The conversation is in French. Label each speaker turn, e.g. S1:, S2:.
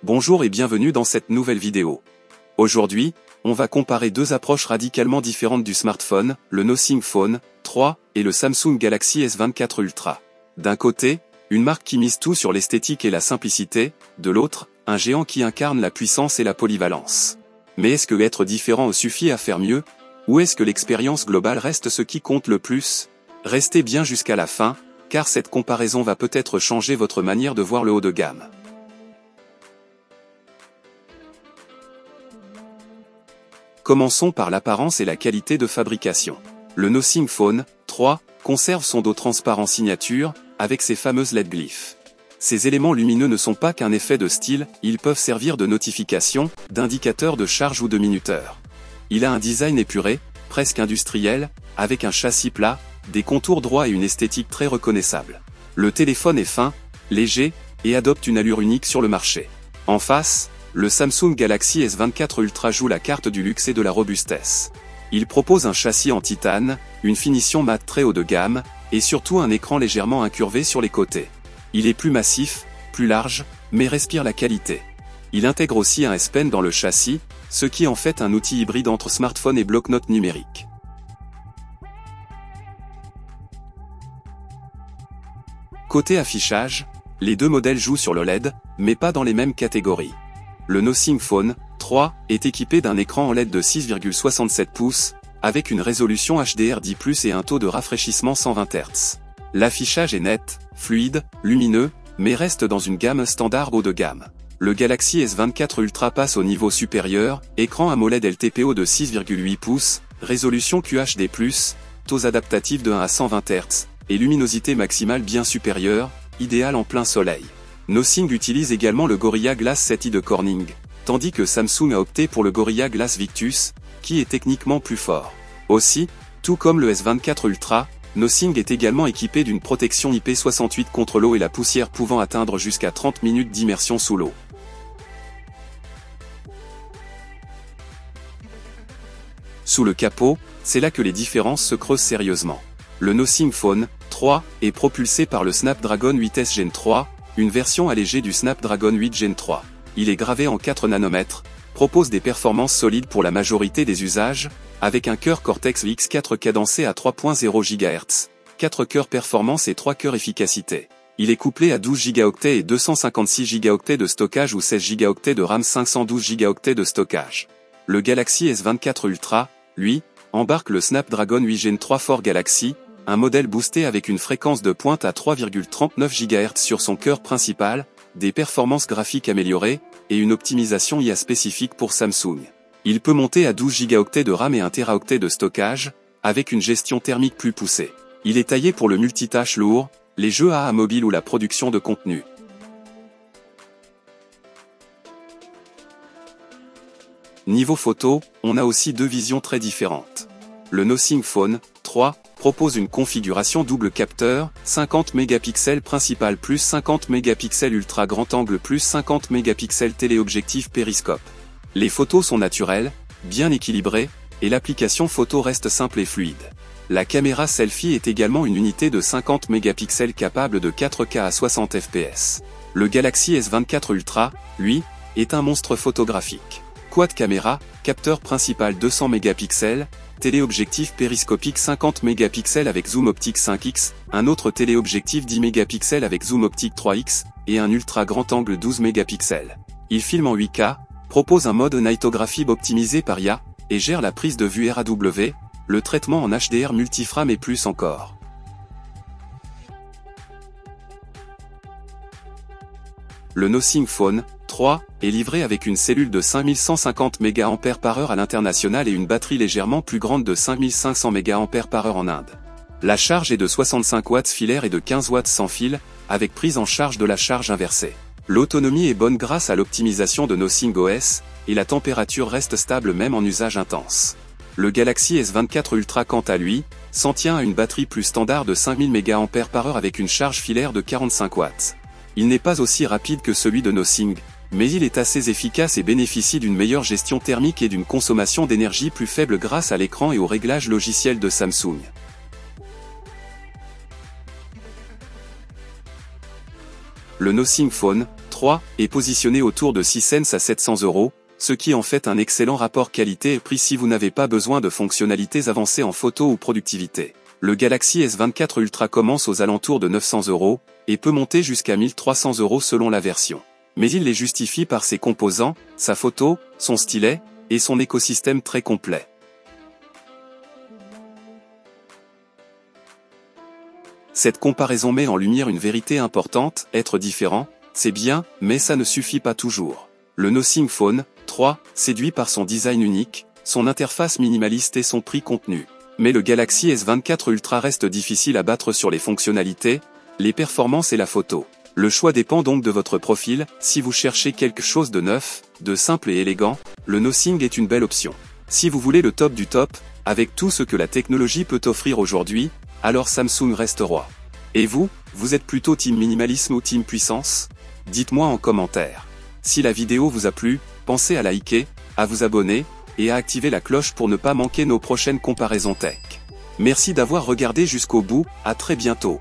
S1: Bonjour et bienvenue dans cette nouvelle vidéo. Aujourd'hui, on va comparer deux approches radicalement différentes du smartphone, le Nothing Phone 3 et le Samsung Galaxy S24 Ultra. D'un côté, une marque qui mise tout sur l'esthétique et la simplicité, de l'autre, un géant qui incarne la puissance et la polyvalence. Mais est-ce que être différent suffit à faire mieux, ou est-ce que l'expérience globale reste ce qui compte le plus? Restez bien jusqu'à la fin, car cette comparaison va peut-être changer votre manière de voir le haut de gamme. Commençons par l'apparence et la qualité de fabrication. Le Nothing Phone 3 conserve son dos transparent signature, avec ses fameuses LED glyphes. Ces éléments lumineux ne sont pas qu'un effet de style, ils peuvent servir de notification, d'indicateur de charge ou de minuteur. Il a un design épuré, presque industriel, avec un châssis plat, des contours droits et une esthétique très reconnaissable. Le téléphone est fin, léger, et adopte une allure unique sur le marché. En face, le Samsung Galaxy S24 Ultra joue la carte du luxe et de la robustesse. Il propose un châssis en titane, une finition mat très haut de gamme, et surtout un écran légèrement incurvé sur les côtés. Il est plus massif, plus large, mais respire la qualité. Il intègre aussi un S Pen dans le châssis, ce qui en fait un outil hybride entre smartphone et bloc-notes numérique. Côté affichage, les deux modèles jouent sur l'OLED, mais pas dans les mêmes catégories. Le Nothing Phone 3 est équipé d'un écran OLED de 6,67 pouces, avec une résolution HDR10+, et un taux de rafraîchissement 120 Hz. L'affichage est net, fluide, lumineux, mais reste dans une gamme standard haut de gamme. Le Galaxy S24 Ultra passe au niveau supérieur, écran AMOLED LTPO de 6,8 pouces, résolution QHD+, taux adaptatif de 1 à 120 Hz, et luminosité maximale bien supérieure, idéale en plein soleil. Nothing utilise également le Gorilla Glass 7i de Corning, tandis que Samsung a opté pour le Gorilla Glass Victus, qui est techniquement plus fort. Aussi, tout comme le S24 Ultra, Nothing est également équipé d'une protection IP68 contre l'eau et la poussière pouvant atteindre jusqu'à 30 minutes d'immersion sous l'eau. Sous le capot, c'est là que les différences se creusent sérieusement. Le Nothing Phone 3 est propulsé par le Snapdragon 8S Gen 3, une version allégée du Snapdragon 8 Gen 3. Il est gravé en 4 nanomètres, propose des performances solides pour la majorité des usages, avec un cœur Cortex X4 cadencé à 3.0 GHz, 4 cœurs performance et 3 cœurs efficacité. Il est couplé à 12 Go et 256 Go de stockage ou 16 Go de RAM, 512 Go de stockage. Le Galaxy S24 Ultra, lui, embarque le Snapdragon 8 Gen 3 for Galaxy, un modèle boosté avec une fréquence de pointe à 3,39 GHz sur son cœur principal, des performances graphiques améliorées, et une optimisation IA spécifique pour Samsung. Il peut monter à 12 Go de RAM et 1 Teraoctet de stockage, avec une gestion thermique plus poussée. Il est taillé pour le multitâche lourd, les jeux AA mobile ou la production de contenu. Niveau photo, on a aussi deux visions très différentes. Le Nothing Phone 3 propose une configuration double capteur, 50 mégapixels principal plus 50 mégapixels ultra grand angle plus 50 mégapixels téléobjectif périscope. Les photos sont naturelles, bien équilibrées, et l'application photo reste simple et fluide. La caméra selfie est également une unité de 50 mégapixels capable de 4K à 60 fps. Le Galaxy S24 Ultra, lui, est un monstre photographique. Quad caméra, capteur principal 200 mégapixels, téléobjectif périscopique 50 mégapixels avec zoom optique 5x, un autre téléobjectif 10 mégapixels avec zoom optique 3x, et un ultra grand angle 12 mégapixels. Il filme en 8K, propose un mode nightography optimisé par IA, et gère la prise de vue RAW, le traitement en HDR multiframe et plus encore. Le Nothing Phone 3 est livré avec une cellule de 5150 mAh à l'international et une batterie légèrement plus grande de 5500 mAh en Inde. La charge est de 65 watts filaire et de 15 watts sans fil, avec prise en charge de la charge inversée. L'autonomie est bonne grâce à l'optimisation de Nothing OS, et la température reste stable même en usage intense. Le Galaxy S24 Ultra quant à lui, s'en tient à une batterie plus standard de 5000 mAh avec une charge filaire de 45 watts. Il n'est pas aussi rapide que celui de Nothing, mais il est assez efficace et bénéficie d'une meilleure gestion thermique et d'une consommation d'énergie plus faible grâce à l'écran et au réglage logiciel de Samsung. Le Nothing Phone 3 est positionné autour de 600 à 700 €, ce qui en fait un excellent rapport qualité-prix si vous n'avez pas besoin de fonctionnalités avancées en photo ou productivité. Le Galaxy S24 Ultra commence aux alentours de 900 € et peut monter jusqu'à 1300 € selon la version. Mais il les justifie par ses composants, sa photo, son stylet et son écosystème très complet. Cette comparaison met en lumière une vérité importante, être différent, c'est bien, mais ça ne suffit pas toujours. Le Nothing Phone 3 séduit par son design unique, son interface minimaliste et son prix contenu. Mais le Galaxy S24 Ultra reste difficile à battre sur les fonctionnalités, les performances et la photo. Le choix dépend donc de votre profil, si vous cherchez quelque chose de neuf, de simple et élégant, le Nothing est une belle option. Si vous voulez le top du top, avec tout ce que la technologie peut offrir aujourd'hui, alors Samsung reste roi. Et vous, vous êtes plutôt team minimalisme ou team puissance? Dites-moi en commentaire. Si la vidéo vous a plu, pensez à liker, à vous abonner, et à activer la cloche pour ne pas manquer nos prochaines comparaisons tech. Merci d'avoir regardé jusqu'au bout, à très bientôt.